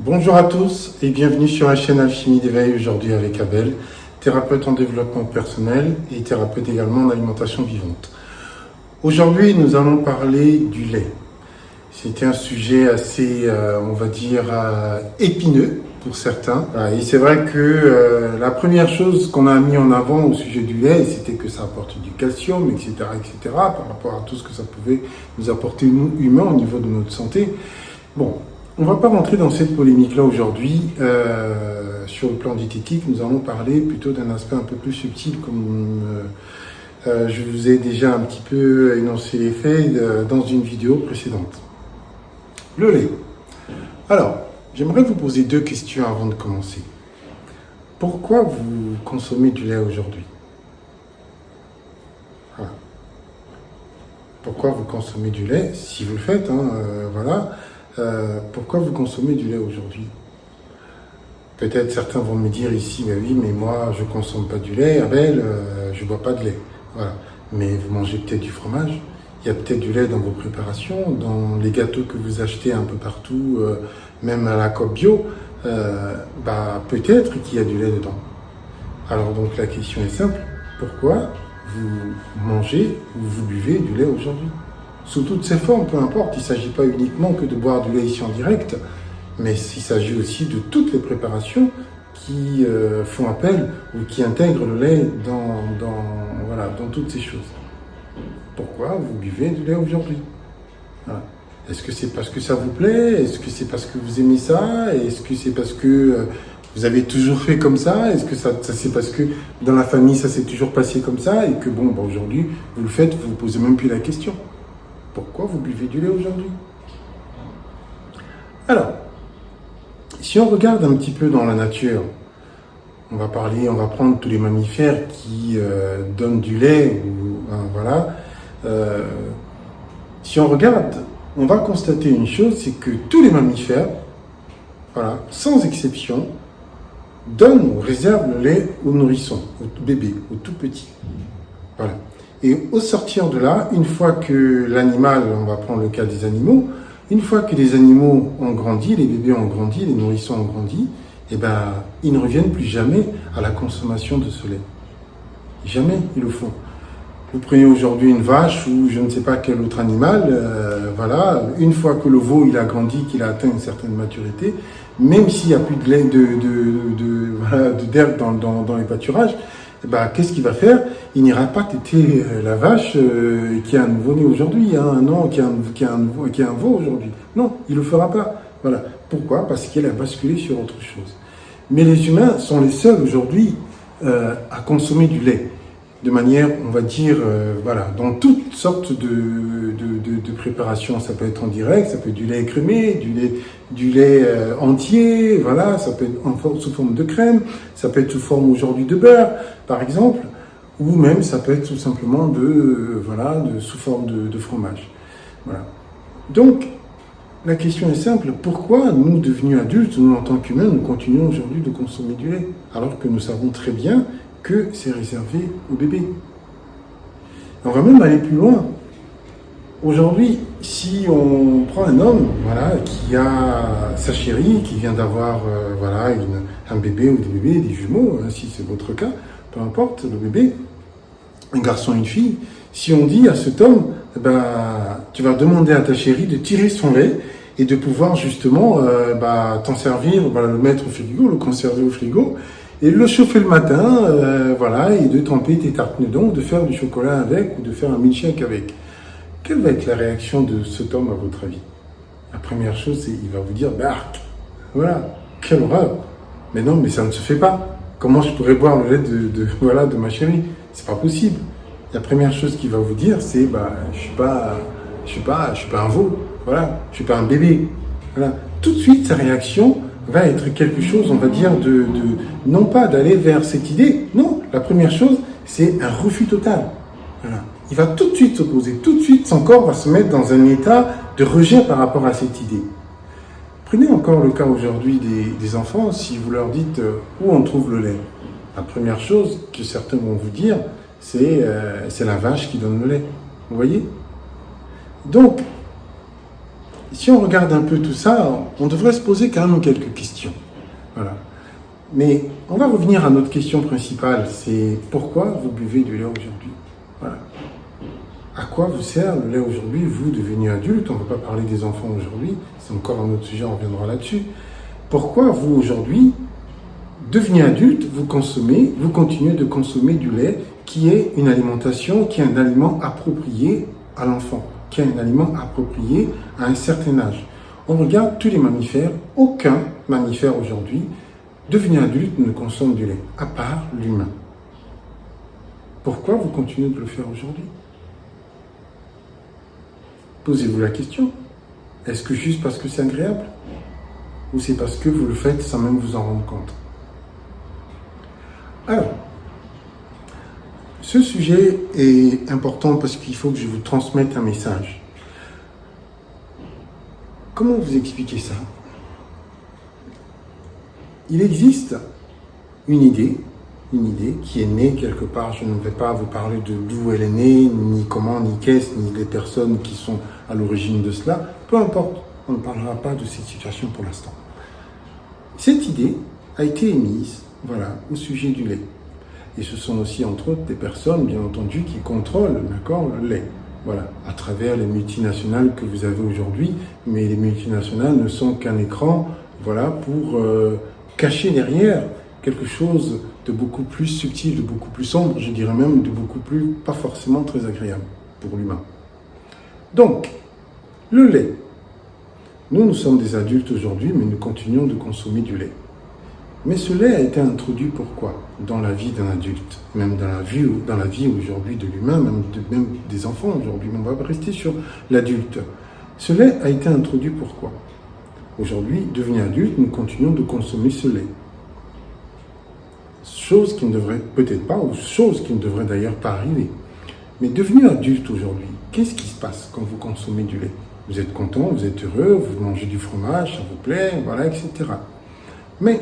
Bonjour à tous et bienvenue sur la chaîne Alchimie d'éveil, aujourd'hui avec Abel, thérapeute en développement personnel et thérapeute également en alimentation vivante. Aujourd'hui, nous allons parler du lait. C'était un sujet assez, on va dire, épineux pour certains. Et c'est vrai que la première chose qu'on a mis en avant au sujet du lait, c'était que ça apporte du calcium, etc., par rapport à tout ce que ça pouvait nous apporter, nous, humains, au niveau de notre santé. Bon, on ne va pas rentrer dans cette polémique-là aujourd'hui. Sur le plan diététique, nous allons parler plutôt d'un aspect un peu plus subtil, comme je vous ai déjà un petit peu énoncé les faits dans une vidéo précédente. Le lait. Alors, j'aimerais vous poser deux questions avant de commencer. Pourquoi vous consommez du lait aujourd'hui? Voilà. Pourquoi vous consommez du lait? Si vous le faites, voilà. Pourquoi vous consommez du lait aujourd'hui? Peut-être certains vont me dire ici, mais oui, mais moi je ne consomme pas du lait, Abel, je ne bois pas de lait. Voilà. Mais vous mangez peut-être du fromage, il y a peut-être du lait dans vos préparations, dans les gâteaux que vous achetez un peu partout, même à la Coop Bio, peut-être qu'il y a du lait dedans. Alors donc la question est simple, pourquoi vous mangez ou vous buvez du lait aujourd'hui? Sous toutes ses formes, peu importe, il ne s'agit pas uniquement que de boire du lait ici en direct, mais il s'agit aussi de toutes les préparations qui font appel ou qui intègrent le lait dans toutes ces choses. Pourquoi vous buvez du lait aujourd'hui? Voilà. Est-ce que c'est parce que ça vous plaît? Est-ce que c'est parce que vous aimez ça? Est-ce que c'est parce que vous avez toujours fait comme ça? Est-ce que ça c'est parce que dans la famille ça s'est toujours passé comme ça et que aujourd'hui vous le faites, vous ne vous posez même plus la question? Pourquoi vous buvez du lait aujourd'hui? Alors, si on regarde un petit peu dans la nature, on va prendre tous les mammifères qui donnent du lait, si on regarde, on va constater une chose, c'est que tous les mammifères, sans exception, donnent ou réservent le lait aux nourrissons, aux bébés, aux tout petits. Voilà. Et au sortir de là, une fois que l'animal, on va prendre le cas des animaux, une fois que les animaux ont grandi, les bébés ont grandi, les nourrissons ont grandi, ils ne reviennent plus jamais à la consommation de ce lait. Jamais ils le font. Vous prenez aujourd'hui une vache ou je ne sais pas quel autre animal, une fois que le veau il a grandi, qu'il a atteint une certaine maturité, même s'il n'y a plus de lait, d'herbe dans les pâturages, qu'est-ce qu'il va faire? Il n'ira pas téter la vache qui a un nouveau-né aujourd'hui, qui a un veau aujourd'hui. Non, il ne le fera pas. Voilà. Pourquoi? Parce qu'elle a basculé sur autre chose. Mais les humains sont les seuls aujourd'hui à consommer du lait. De manière, on va dire, dans toutes sortes de préparations. Ça peut être en direct, ça peut être du lait écrémé, du lait entier, ça peut être sous forme de crème, ça peut être sous forme aujourd'hui de beurre, par exemple, ou même ça peut être tout simplement sous forme de fromage. Voilà. Donc, la question est simple, pourquoi nous, devenus adultes, nous en tant qu'humains, nous continuons aujourd'hui de consommer du lait, alors que nous savons très bien que c'est réservé aux bébés. On va même aller plus loin. Aujourd'hui, si on prend un homme qui a sa chérie, qui vient d'avoir un bébé ou des bébés, des jumeaux, si c'est votre cas, peu importe, le bébé, un garçon, une fille, si on dit à cet homme, tu vas demander à ta chérie de tirer son lait et de pouvoir justement t'en servir, le mettre au frigo, le conserver au frigo, et le chauffer le matin, et de tremper tes tartes nedon, de faire du chocolat avec ou de faire un milkshake avec. Quelle va être la réaction de cet homme à votre avis? La première chose, c'est qu'il va vous dire, quelle horreur. Mais non, mais ça ne se fait pas. Comment je pourrais boire le lait de ma chérie? C'est pas possible. La première chose qu'il va vous dire, c'est, je suis pas un veau. Je suis pas un bébé. Voilà. Tout de suite, sa réaction va être quelque chose, on va dire, non pas d'aller vers cette idée, non, la première chose, c'est un refus total. Voilà. Il va tout de suite s'opposer, tout de suite, son corps va se mettre dans un état de rejet par rapport à cette idée. Prenez encore le cas aujourd'hui des enfants, si vous leur dites où on trouve le lait. La première chose que certains vont vous dire, c'est la vache qui donne le lait. Vous voyez? Donc, Si on regarde un peu tout ça, on devrait se poser quand même quelques questions. Voilà. Mais on va revenir à notre question principale, c'est pourquoi vous buvez du lait aujourd'hui? Voilà. À quoi vous sert le lait aujourd'hui, vous devenus adulte? On ne va pas parler des enfants aujourd'hui, c'est encore un autre sujet, on reviendra là-dessus. Pourquoi vous aujourd'hui, devenus adulte, vous continuez de consommer du lait qui est une alimentation, qui est un aliment approprié à l'enfant, qui est un aliment approprié à un certain âge? On regarde tous les mammifères, aucun mammifère aujourd'hui, devenu adulte, ne consomme du lait, à part l'humain. Pourquoi vous continuez de le faire aujourd'hui? Posez-vous la question. Est-ce que juste parce que c'est agréable? Ou c'est parce que vous le faites sans même vous en rendre compte? Alors, ce sujet est important parce qu'il faut que je vous transmette un message. Comment vous expliquer ça? Il existe une idée qui est née quelque part. Je ne vais pas vous parler de d'où elle est née, ni comment, ni qu'est-ce, ni les personnes qui sont à l'origine de cela. Peu importe, on ne parlera pas de cette situation pour l'instant. Cette idée a été émise, voilà, au sujet du lait. Et ce sont aussi, entre autres, des personnes, bien entendu, qui contrôlent, d'accord, le lait. Voilà, à travers les multinationales que vous avez aujourd'hui. Mais les multinationales ne sont qu'un écran, voilà, pour cacher derrière quelque chose de beaucoup plus subtil, de beaucoup plus sombre, je dirais même de beaucoup plus, pas forcément très agréable pour l'humain. Donc, le lait. Nous sommes des adultes aujourd'hui, mais nous continuons de consommer du lait. Mais ce lait a été introduit pourquoi? Dans la vie d'un adulte, même dans la vie aujourd'hui de l'humain, même des enfants aujourd'hui. On va rester sur l'adulte. Ce lait a été introduit pourquoi? Aujourd'hui, devenu adulte, nous continuons de consommer ce lait. Chose qui ne devrait peut-être pas, ou chose qui ne devrait d'ailleurs pas arriver. Mais devenu adulte aujourd'hui, qu'est-ce qui se passe quand vous consommez du lait? Vous êtes content, vous êtes heureux, vous mangez du fromage, ça vous plaît, voilà, etc. Mais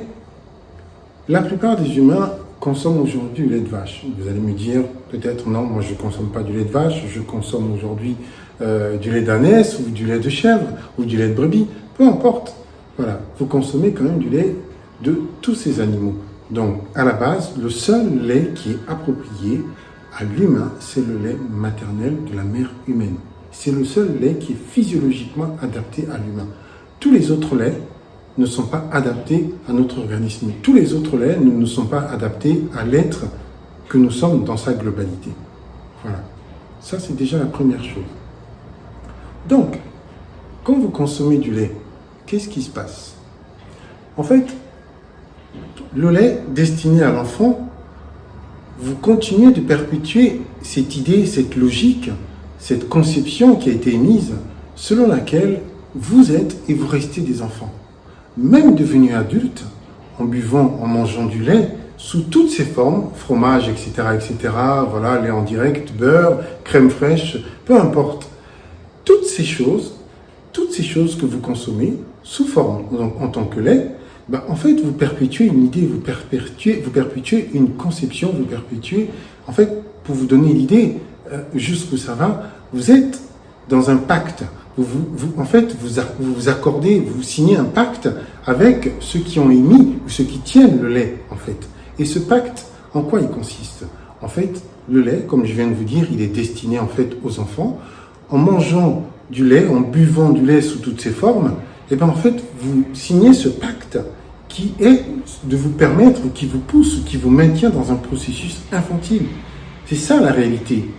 la plupart des humains consomment aujourd'hui du lait de vache. Vous allez me dire, peut-être, non, moi je ne consomme pas du lait de vache, je consomme aujourd'hui du lait d'ânesse, ou du lait de chèvre, ou du lait de brebis, peu importe. Voilà, vous consommez quand même du lait de tous ces animaux. Donc, à la base, le seul lait qui est approprié à l'humain, c'est le lait maternel de la mère humaine. C'est le seul lait qui est physiologiquement adapté à l'humain. Tous les autres laits ne sont pas adaptés à notre organisme. Tous les autres laits ne sont pas adaptés à l'être que nous sommes dans sa globalité. Voilà. Ça, c'est déjà la première chose. Donc, quand vous consommez du lait, qu'est-ce qui se passe? En fait, le lait destiné à l'enfant, vous continuez de perpétuer cette idée, cette logique, cette conception qui a été émise, selon laquelle vous êtes et vous restez des enfants. Même devenus adultes, en buvant, en mangeant du lait, sous toutes ses formes, fromage, etc., etc., voilà, lait en direct, beurre, crème fraîche, peu importe. Toutes ces choses que vous consommez, sous forme, en tant que lait, ben, en fait, vous perpétuez une idée, vous perpétuez une conception, vous perpétuez, en fait, pour vous donner l'idée, jusqu'où ça va, vous êtes dans un pacte. En fait, vous accordez, vous signez un pacte avec ceux qui ont émis, ou ceux qui tiennent le lait, en fait. Et ce pacte, en quoi il consiste? En fait, le lait, comme je viens de vous dire, il est destiné, en fait, aux enfants. En mangeant du lait, en buvant du lait sous toutes ses formes, et bien, en fait, vous signez ce pacte qui est de vous permettre, qui vous pousse, qui vous maintient dans un processus infantile. C'est ça la réalité.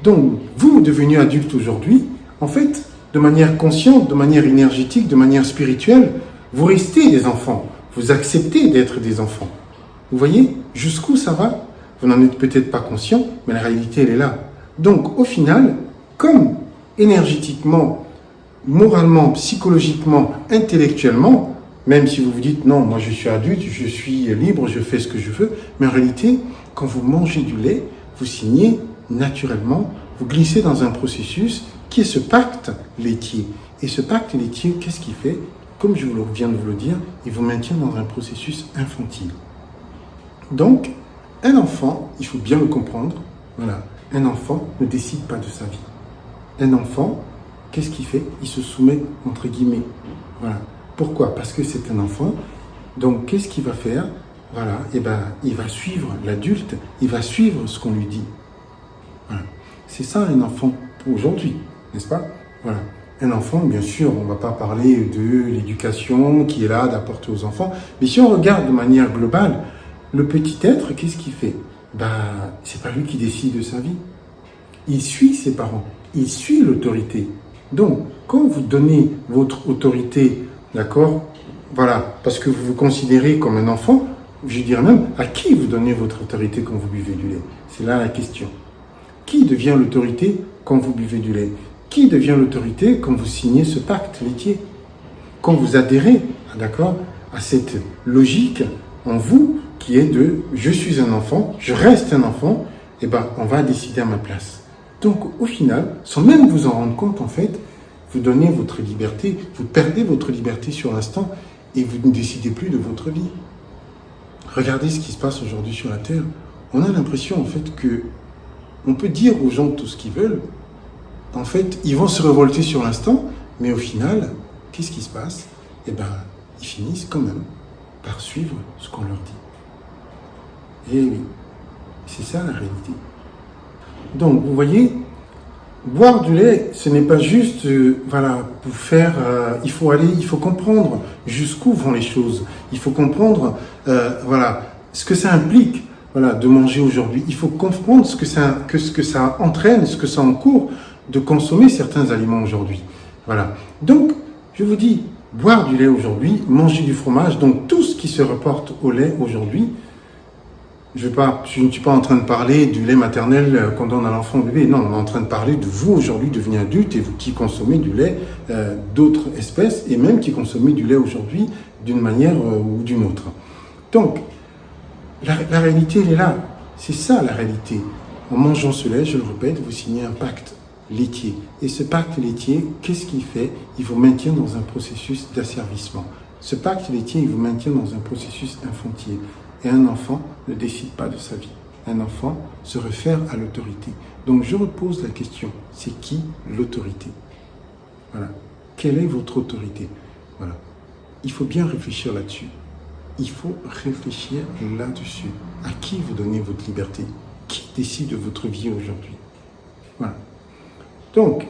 Donc, vous, devenus adulte aujourd'hui, en fait, de manière consciente, de manière énergétique, de manière spirituelle, vous restez des enfants. Vous acceptez d'être des enfants. Vous voyez jusqu'où ça va? Vous n'en êtes peut-être pas conscient, mais la réalité, elle est là. Donc, au final, comme énergétiquement, moralement, psychologiquement, intellectuellement, même si vous vous dites, non, moi je suis adulte, je suis libre, je fais ce que je veux, mais en réalité, quand vous mangez du lait, vous signez naturellement, vous glissez dans un processus qui est ce pacte laitier. Et ce pacte laitier, qu'est-ce qu'il fait? Comme je viens de vous le dire, il vous maintient dans un processus infantile. Donc, un enfant, il faut bien le comprendre, voilà, un enfant ne décide pas de sa vie. Un enfant qu'est-ce qu'il fait? Il se soumet, entre guillemets. Voilà. Pourquoi? Parce que c'est un enfant. Donc, qu'est-ce qu'il va faire? Voilà. Et ben, il va suivre l'adulte, il va suivre ce qu'on lui dit. Voilà. C'est ça un enfant aujourd'hui, n'est-ce pas? Voilà. Un enfant, bien sûr, on ne va pas parler de l'éducation qui est là d'apporter aux enfants, mais si on regarde de manière globale, le petit être, qu'est-ce qu'il fait? C'est pas lui qui décide de sa vie. Il suit ses parents, il suit l'autorité. Donc, quand vous donnez votre autorité, d'accord, voilà, parce que vous vous considérez comme un enfant, je dirais même, à qui vous donnez votre autorité quand vous buvez du lait? C'est là la question. Qui devient l'autorité quand vous buvez du lait? Qui devient l'autorité quand vous signez ce pacte laitier? Quand vous adhérez, d'accord, à cette logique en vous qui est de « je suis un enfant, je reste un enfant », et ben on va décider à ma place. Donc au final, sans même vous en rendre compte, en fait, vous donnez votre liberté, vous perdez votre liberté sur l'instant et vous ne décidez plus de votre vie. Regardez ce qui se passe aujourd'hui sur la Terre. On a l'impression en fait que on peut dire aux gens tout ce qu'ils veulent. En fait, ils vont se révolter sur l'instant, mais au final, qu'est-ce qui se passe? Eh bien, ils finissent quand même par suivre ce qu'on leur dit. Et oui, c'est ça la réalité. Donc, vous voyez, boire du lait, ce n'est pas juste, voilà, pour faire, il faut comprendre jusqu'où vont les choses. Il faut comprendre, voilà, ce que ça implique, voilà, de manger aujourd'hui. Il faut comprendre ce que ça entraîne, ce que ça encourt de consommer certains aliments aujourd'hui. Voilà. Donc, je vous dis, boire du lait aujourd'hui, manger du fromage, donc tout ce qui se reporte au lait aujourd'hui. Je ne suis pas en train de parler du lait maternel qu'on donne à l'enfant au bébé. Non, on est en train de parler de vous aujourd'hui, devenez adulte et vous qui consommez du lait d'autres espèces et même qui consommez du lait aujourd'hui d'une manière ou d'une autre. Donc, la réalité, elle est là. C'est ça la réalité. En mangeant ce lait, je le répète, vous signez un pacte laitier. Et ce pacte laitier, qu'est-ce qu'il fait? Il vous maintient dans un processus d'asservissement. Ce pacte laitier, il vous maintient dans un processus infantile. Et un enfant ne décide pas de sa vie. Un enfant se réfère à l'autorité. Donc je repose la question, c'est qui l'autorité? Voilà. Quelle est votre autorité? Voilà. Il faut bien réfléchir là-dessus. Il faut réfléchir là-dessus. À qui vous donnez votre liberté? Qui décide de votre vie aujourd'hui? Voilà. Donc,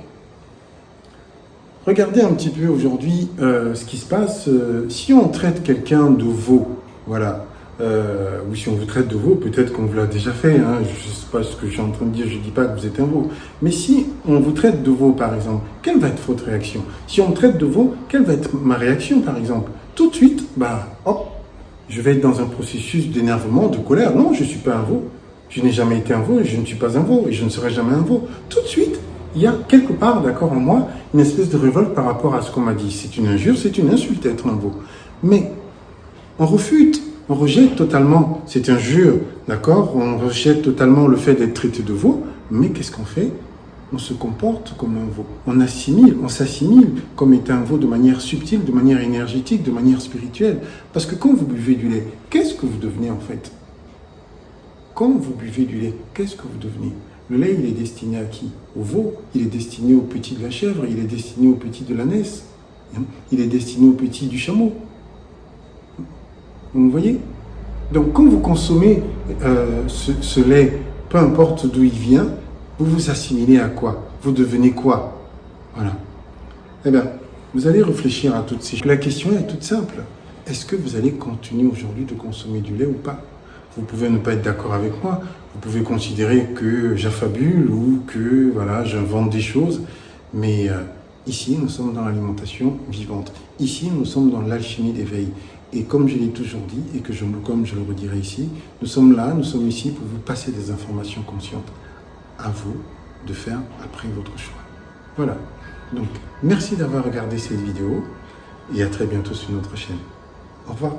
regardez un petit peu aujourd'hui ce qui se passe. Si on traite quelqu'un de veau, voilà, ou si on vous traite de veau, peut-être qu'on vous l'a déjà fait, hein, je ne sais pas ce que je suis en train de dire, je ne dis pas que vous êtes un veau. Mais si on vous traite de veau, par exemple, quelle va être votre réaction? Si on me traite de veau, quelle va être ma réaction, par exemple? Tout de suite, hop, je vais être dans un processus d'énervement, de colère. Non, je ne suis pas un veau. Je n'ai jamais été un veau et je ne suis pas un veau et je ne serai jamais un veau. Tout de suite, il y a quelque part, d'accord, en moi, une espèce de révolte par rapport à ce qu'on m'a dit. C'est une injure, c'est une insulte être un veau. Mais on refute, on rejette totalement cette injure, d'accord? On rejette totalement le fait d'être traité de veau. Mais qu'est-ce qu'on fait? On se comporte comme un veau. On s'assimile comme étant un veau de manière subtile, de manière énergétique, de manière spirituelle. Parce que quand vous buvez du lait, qu'est-ce que vous devenez en fait? Quand vous buvez du lait, qu'est-ce que vous devenez? Le lait, il est destiné à qui? Au veau. Il est destiné au petit de la chèvre, il est destiné au petit de l'ânesse, il est destiné au petit du chameau. Vous voyez? Donc quand vous consommez ce lait, peu importe d'où il vient, vous vous assimilez à quoi? Vous devenez quoi? Voilà. Eh bien, vous allez réfléchir à toutes ces choses. La question est toute simple. Est-ce que vous allez continuer aujourd'hui de consommer du lait ou pas? Vous pouvez ne pas être d'accord avec moi. Vous pouvez considérer que j'affabule ou que voilà, j'invente des choses. Mais ici, nous sommes dans l'alimentation vivante. Ici, nous sommes dans l'alchimie d'éveil. Et comme je l'ai toujours dit, et comme je le redirai ici, nous sommes ici pour vous passer des informations conscientes. À vous de faire après votre choix. Voilà. Donc, merci d'avoir regardé cette vidéo et à très bientôt sur notre chaîne. Au revoir.